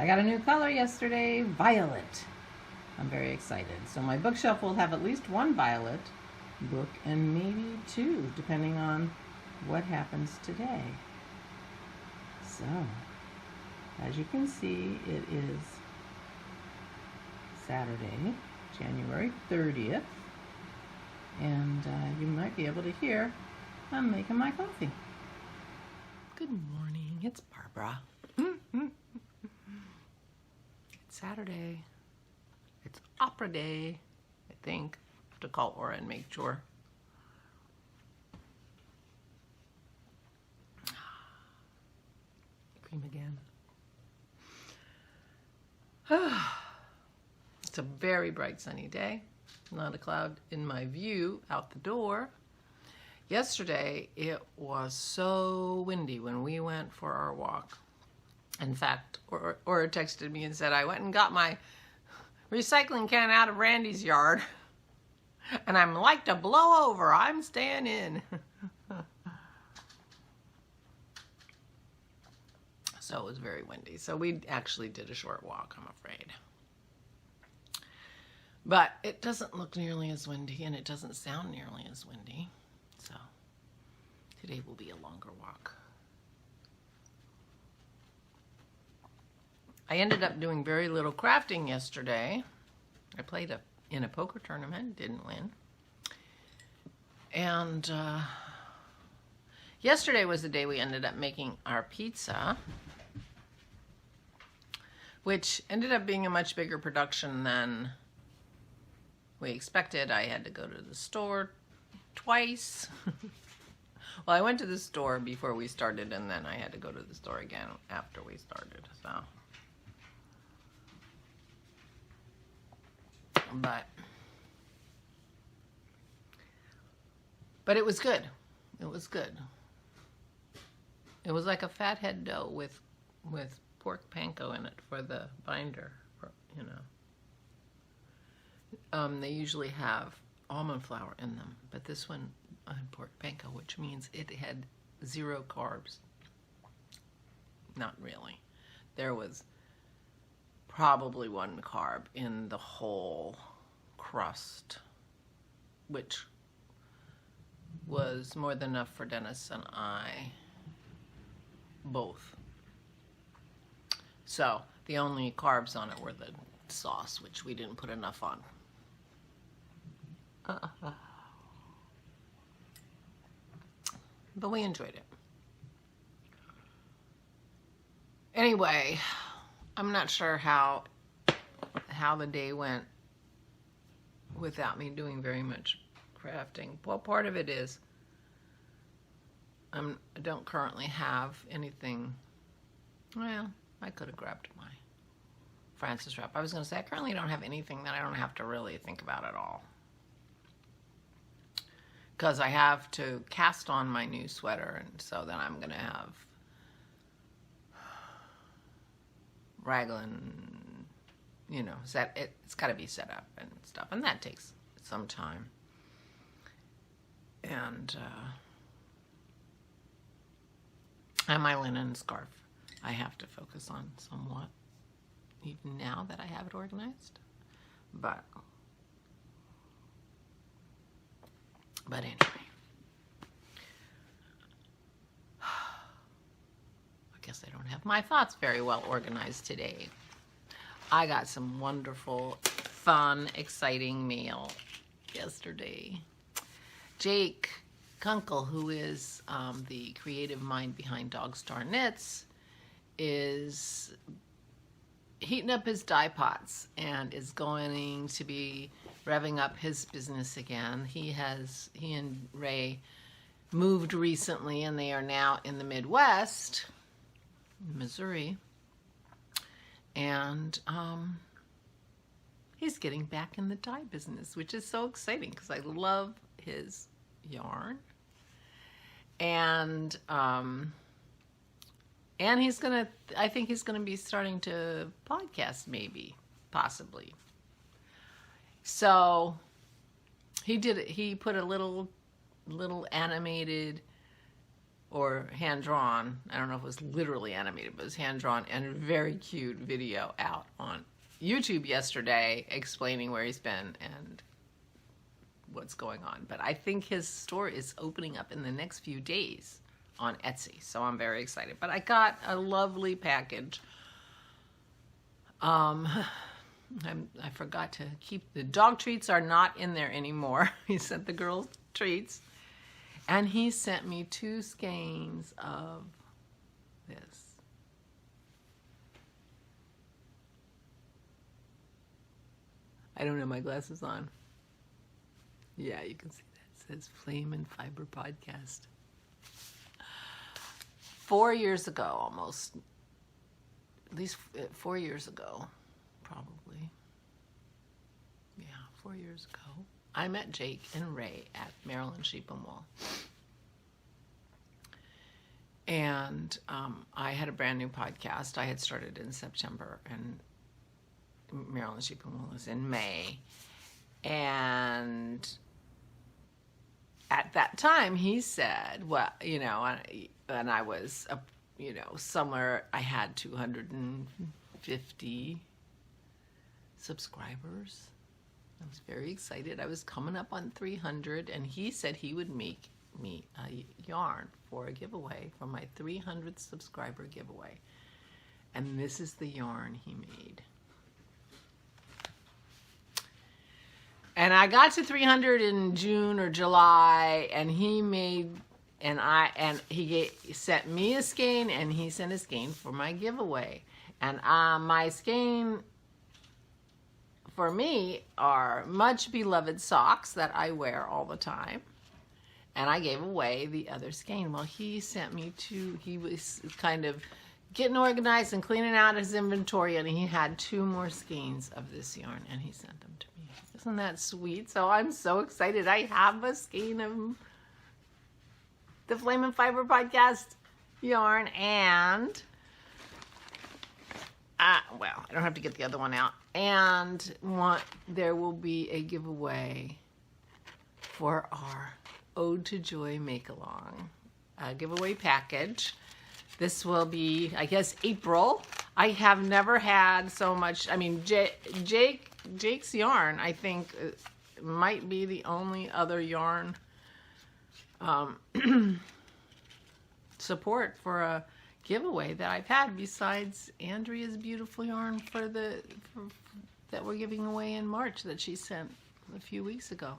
I got a new color yesterday, violet. I'm very excited. So my bookshelf will have at least one violet book and maybe two, depending on what happens today. So, as you can see, it is Saturday, January 30th, and you might be able to hear I'm making my coffee. Good morning, it's Barbara. It's Saturday. It's opera day, I think. I have to call Aura and make sure. Cream again. It's a very bright sunny day. Not a cloud in my view out the door. Yesterday it was so windy when we went for our walk. In fact, Aura texted me and said, I went and got my recycling can out of Randy's yard and I'm like to blow over. I'm staying in. So it was very windy. So we actually did a short walk, I'm afraid. But it doesn't look nearly as windy and it doesn't sound nearly as windy. So today will be a longer walk. I ended up doing very little crafting yesterday. I played in a poker tournament, didn't win. And yesterday was the day we ended up making our pizza, which ended up being a much bigger production than we expected. I had to go to the store twice. Well, I went to the store before we started, and then I had to go to the store again after we started. So, but it was good. It was good. It was like a fathead dough with pork panko in it for the binder, you know. They usually have almond flour in them, but this one had pork panko, which means it had 0 carbs. Not really. There was probably 1 carb in the whole crust, which was more than enough for Dennis and I both. So the only carbs on it were the sauce, which we didn't put enough on. But we enjoyed it. Anyway, I'm not sure how the day went without me doing very much crafting. Well, part of it is I don't currently have anything. Well, I could have grabbed my Francis wrap. I was going to say I currently don't have anything that I don't have to really think about at all. Because I have to cast on my new sweater, and so then I'm going to have raglan, you know, it's got to be set up and stuff, and that takes some time. And my linen scarf I have to focus on somewhat, even now that I have it organized. But anyway, I guess I don't have my thoughts very well organized today. I got some wonderful, fun, exciting mail yesterday. Jake Kunkel, who is the creative mind behind Dog Star Knits, is heating up his dye pots and is going to be revving up his business again. He and Ray moved recently, and they are now in the Midwest, Missouri, and he's getting back in the dye business, which is so exciting because I love his yarn. And he's gonna, I think he's gonna be starting to podcast, maybe, possibly. So he put a little animated or hand-drawn, I don't know if it was literally animated, but it was hand-drawn and a very cute video out on YouTube yesterday explaining where he's been and what's going on. But I think his store is opening up in the next few days on Etsy, so I'm very excited. But I got a lovely package. I forgot to keep the dog treats are not in there anymore. He sent the girls treats, and he sent me 2 skeins of this. I don't have my glasses on. Yeah, you can see that. It says Flame and Fiber Podcast. 4 years ago, almost. At least 4 years ago, probably. Yeah, 4 years ago. I met Jake and Ray at Maryland Sheep and Wool. And I had a brand new podcast. I had started in September, and Maryland Sheep and Wool is in May. And at that time, he said, well, you know, and I was, you know, somewhere, I had 250 subscribers. I was very excited. I was coming up on 300, and he said he would make me a yarn for a giveaway, for my 300th subscriber giveaway. And this is the yarn he made. And I got to 300 in June or July, and he made, he sent me a skein, and he sent a skein for my giveaway. And my skein for me are much beloved socks that I wear all the time. And I gave away the other skein. Well, he sent me 2, he was kind of getting organized and cleaning out his inventory, and he had 2 more skeins of this yarn, and he sent them to me. Isn't that sweet? So I'm so excited. I have a skein of the Flame and Fiber Podcast yarn, and well, I don't have to get the other one out. And there will be a giveaway for our Ode to Joy make-along giveaway package. This will be, I guess, April. I have never had so much. I mean, Jake's yarn, I think, might be the only other yarn support for a giveaway that I've had besides Andrea's beautiful yarn that we're giving away in March that she sent a few weeks ago.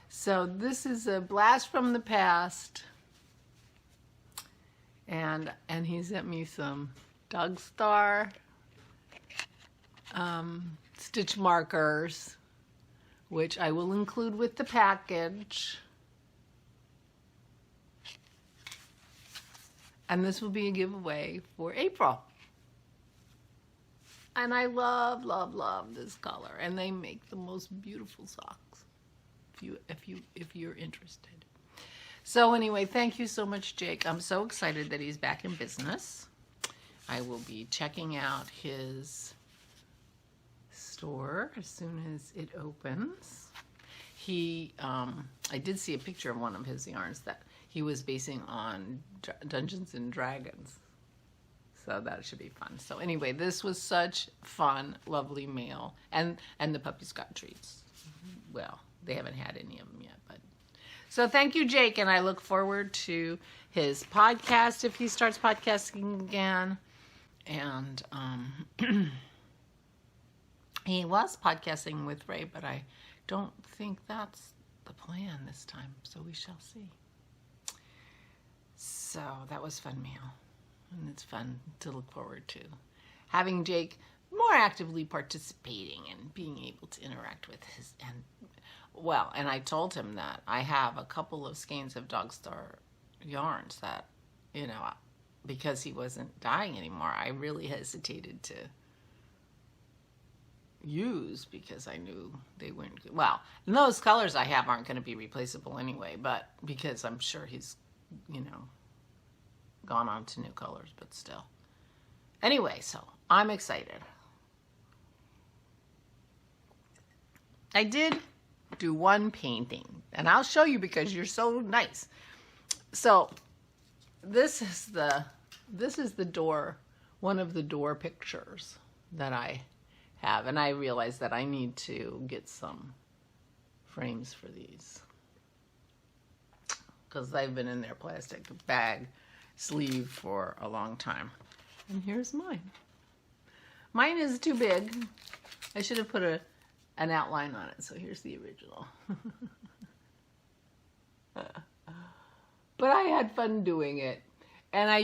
So this is a blast from the past. And he sent me some Dog Star stitch markers, which I will include with the package. And this will be a giveaway for April. And I love, love, love this color. And they make the most beautiful socks, if you're interested. So anyway, thank you so much, Jake. I'm so excited that he's back in business. I will be checking out his store as soon as it opens. I did see a picture of one of his yarns that he was basing on Dungeons and Dragons. So that should be fun. So anyway, this was such fun, lovely mail. And the puppies got treats. Well, they haven't had any of them yet, but. So thank you, Jake, and I look forward to his podcast if he starts podcasting again. And he was podcasting with Ray, but I don't think that's the plan this time. So we shall see. So that was fun mail. And it's fun to look forward to. Having Jake more actively participating and being able to interact with his, and I told him that I have a couple of skeins of Dog Star yarns that, you know, because he wasn't dying anymore, I really hesitated to use because I knew they weren't good. Well, and those colors I have aren't going to be replaceable anyway, but because I'm sure he's, you know, gone on to new colors, but still. Anyway, so I'm excited. I did do one painting, and I'll show you because you're so nice. So this is the door, one of the door pictures that I have, and I realized that I need to get some frames for these because they've been in their plastic bag sleeve for a long time. And here's mine. Mine is too big. I should have put an outline on it. So here's the original. But I had fun doing it. And I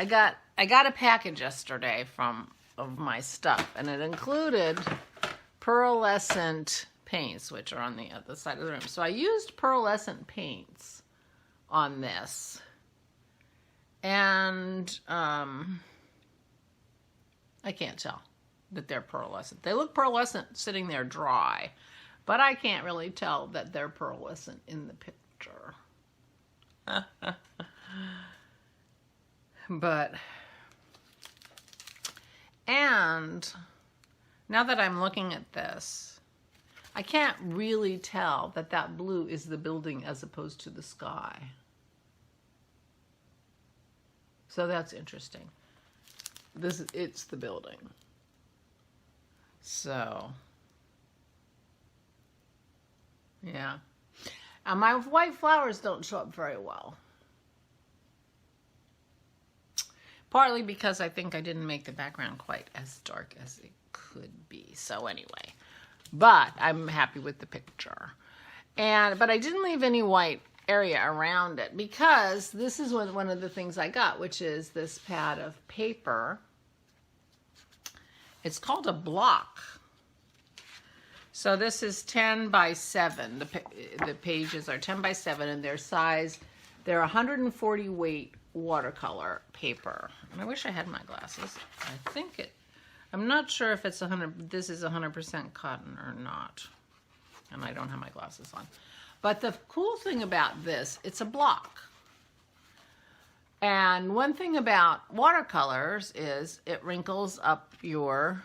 got a package yesterday of my stuff, and it included pearlescent paints, which are on the other side of the room. So I used pearlescent paints on this. And I can't tell that they're pearlescent. They look pearlescent sitting there dry, but I can't really tell that they're pearlescent in the picture. And now that I'm looking at this, I can't really tell that blue is the building as opposed to the sky. So that's interesting. It's the building. So, yeah. And my white flowers don't show up very well. Partly because I think I didn't make the background quite as dark as it could be. So anyway, but I'm happy with the picture. But I didn't leave any white area around it because this is one of the things I got, which is this pad of paper. It's called a block. So this is 10 by 7. The pages are 10 by 7 and their size, they're 140 weight watercolor paper. And I wish I had my glasses. I'm not sure if it's this is 100% cotton or not. And I don't have my glasses on. But the cool thing about this, it's a block. And one thing about watercolors is it wrinkles up your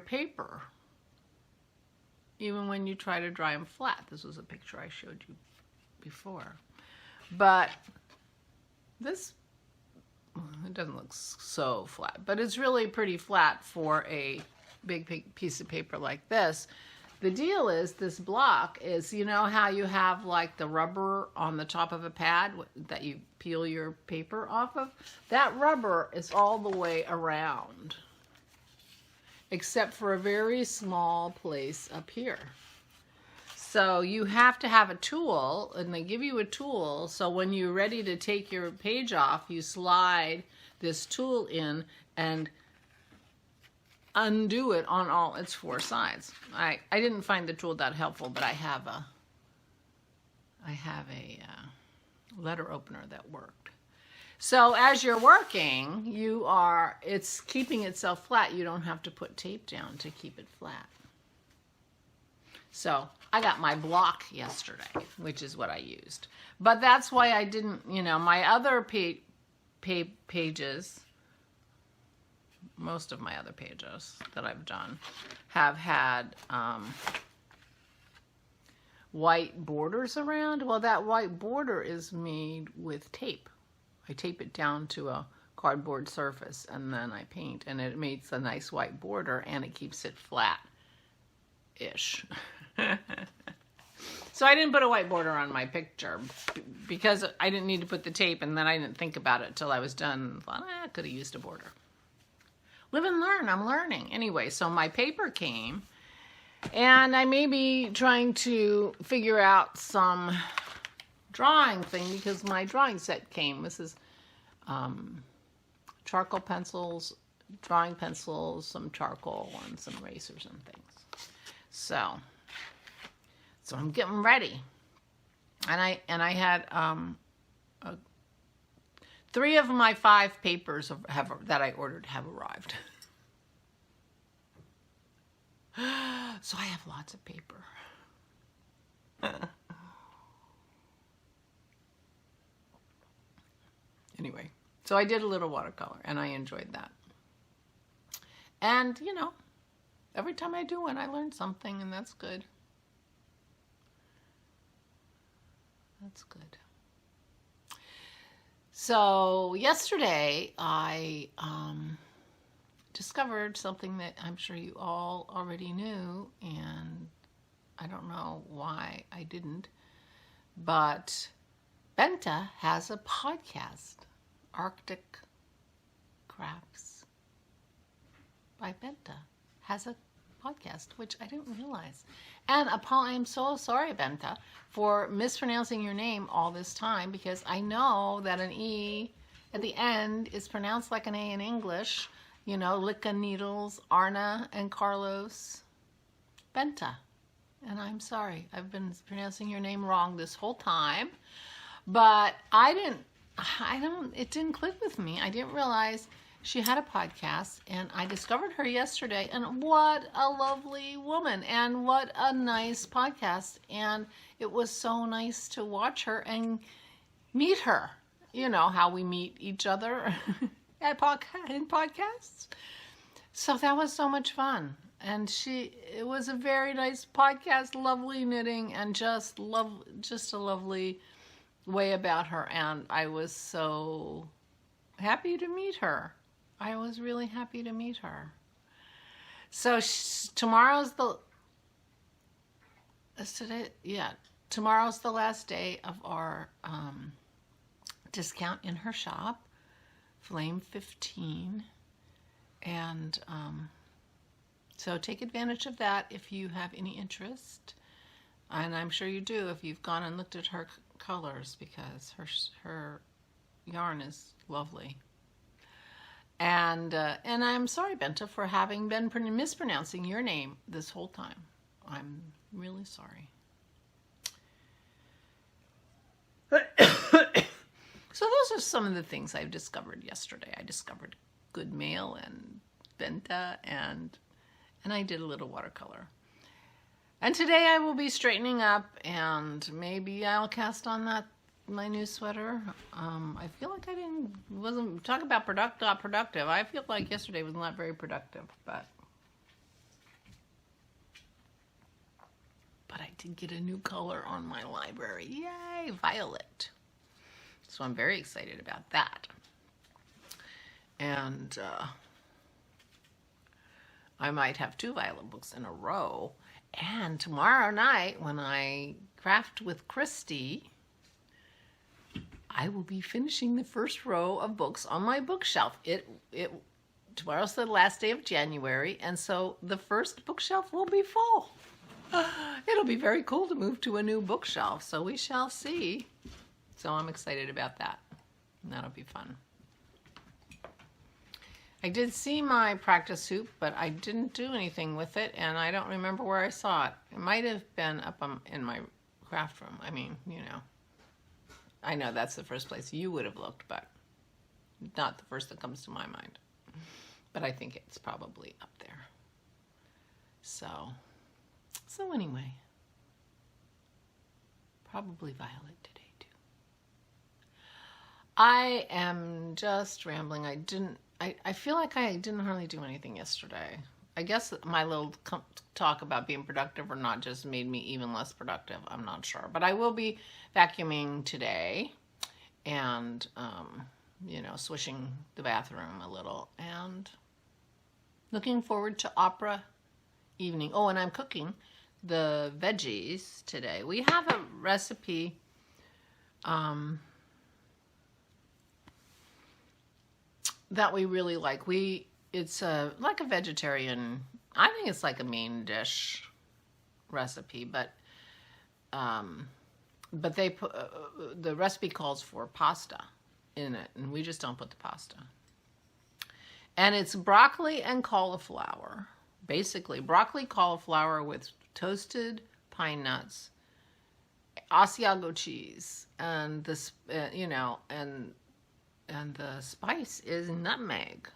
paper. Even when you try to dry them flat. This was a picture I showed you before. But this, it doesn't look so flat, but it's really pretty flat for a big piece of paper like this. The deal is this block is, you know how you have like the rubber on the top of a pad that you peel your paper off of? That rubber is all the way around, except for a very small place up here. So you have to have a tool, and they give you a tool, so when you're ready to take your page off, you slide this tool in and undo it on all its 4 sides. I didn't find the tool that helpful, but I have a letter opener that worked. So as you're working, it's keeping itself flat. You don't have to put tape down to keep it flat. So I got my block yesterday, which is what I used. But that's why I didn't, my other pages, most of my other pages that I've done have had white borders around. Well, that white border is made with tape. I tape it down to a cardboard surface and then I paint, and it makes a nice white border and it keeps it flat-ish. So I didn't put a white border on my picture because I didn't need to put the tape, and then I didn't think about it till I was done. I thought, I could have used a border. Live and learn. I'm learning. Anyway, so my paper came, and I may be trying to figure out some drawing thing because my drawing set came. This is charcoal pencils, drawing pencils, some charcoal, and some erasers and things. So I'm getting ready, and I had 3 of my 5 papers that I ordered have arrived. So I have lots of paper. Anyway, so I did a little watercolor, and I enjoyed that. And, every time I do one, I learn something, and that's good. That's good. So yesterday I discovered something that I'm sure you all already knew, and I don't know why I didn't, but Benta has a podcast, Arctic Crafts by Benta has a podcast, which I didn't realize. And I'm so sorry, Benta, for mispronouncing your name all this time, because I know that an E at the end is pronounced like an A in English. You know, Licka Needles, Arna, and Carlos. Benta. And I'm sorry. I've been pronouncing your name wrong this whole time. But it didn't click with me. I didn't realize she had a podcast, and I discovered her yesterday, and what a lovely woman, and what a nice podcast. And it was so nice to watch her and meet her. You know how we meet each other in podcasts. So that was so much fun. And it was a very nice podcast, lovely knitting, and just a lovely way about her. And I was so happy to meet her. I was really happy to meet her. So tomorrow's the last day of our discount in her shop, Flame 15, and so take advantage of that if you have any interest, and I'm sure you do if you've gone and looked at her colors, because her yarn is lovely. And I'm sorry, Benta, for having been mispronouncing your name this whole time. I'm really sorry. So those are some of the things I've discovered yesterday. I discovered good mail and Benta, and I did a little watercolor. And today I will be straightening up, and maybe I'll cast on my new sweater. I feel like wasn't talk about not productive. I feel like yesterday was not very productive, but I did get a new color on my library. Yay, violet. So I'm very excited about that. And I might have 2 violet books in a row. And tomorrow night, when I craft with Christy, I will be finishing the first row of books on my bookshelf. Tomorrow's the last day of January, and so the first bookshelf will be full. It'll be very cool to move to a new bookshelf, so we shall see. So I'm excited about that. That'll be fun. I did see my practice hoop, but I didn't do anything with it, and I don't remember where I saw it. It might have been up in my craft room. I mean, you know. I know that's the first place you would have looked, but not the first that comes to my mind. But I think it's probably up there. So anyway, probably violet today too. I am just rambling. I feel like I didn't hardly do anything yesterday. I guess my little talk about being productive or not just made me even less productive. I'm not sure. But I will be vacuuming today and, you know, swishing the bathroom a little. And looking forward to opera evening. Oh, and I'm cooking the veggies today. We have a recipe that we really like. It's like a vegetarian, I think it's like a main dish recipe, but they put, the recipe calls for pasta in it, and we just don't put the pasta. And it's broccoli and cauliflower, basically broccoli, cauliflower with toasted pine nuts, Asiago cheese, and this, you know, and the spice is nutmeg.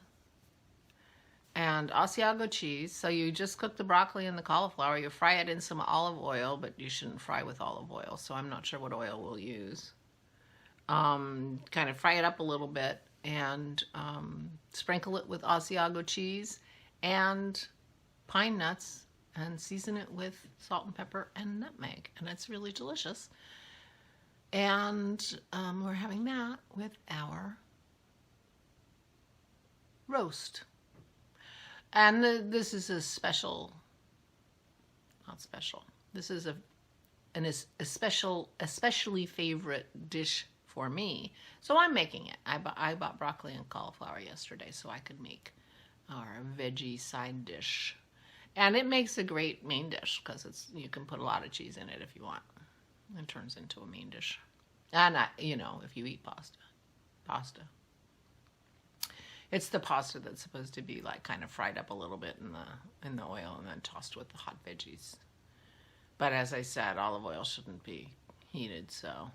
And Asiago cheese, so you just cook the broccoli and the cauliflower. You fry it in some olive oil, but you shouldn't fry with olive oil, so I'm not sure what oil we'll use. Kind of fry it up a little bit and sprinkle it with Asiago cheese and pine nuts and season it with salt and pepper and nutmeg. And it's really delicious. And we're having that with our roast. And this is a special, not special, this is especially favorite dish for me. So I'm making it. I bought broccoli and cauliflower yesterday so I could make our veggie side dish. And it makes a great main dish because you can put a lot of cheese in it if you want. It turns into a main dish. And if you eat pasta. It's the pasta that's supposed to be like kind of fried up a little bit in the oil and then tossed with the hot veggies. But as I said, olive oil shouldn't be heated, so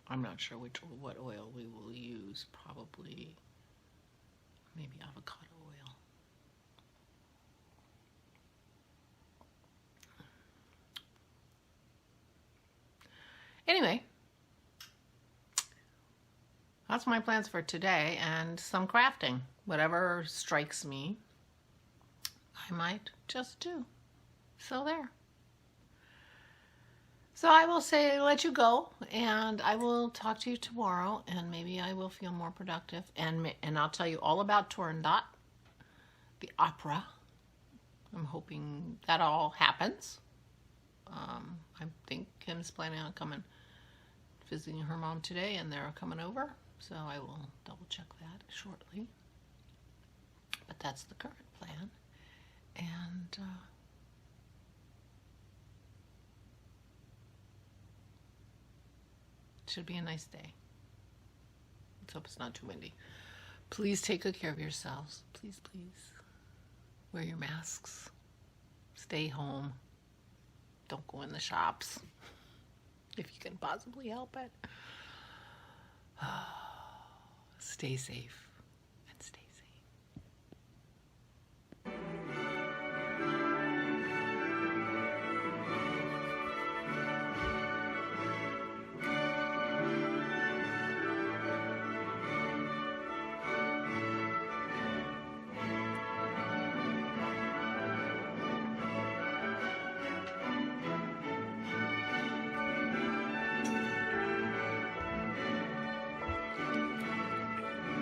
I'm not sure what oil we will use. Probably maybe avocado oil. Anyway, that's my plans for today and some crafting. Whatever strikes me, I might just do. So there. So I will let you go, and I will talk to you tomorrow, and maybe I will feel more productive, and I'll tell you all about Turandot, the opera. I'm hoping that all happens. I think Kim's planning on coming, visiting her mom today, and they're coming over, so I will double check that shortly. But that's the current plan, and should be a nice day. Let's hope it's not too windy. Please take good care of yourselves. Please, please. Wear your masks. Stay home. Don't go in the shops if you can possibly help it. Stay safe.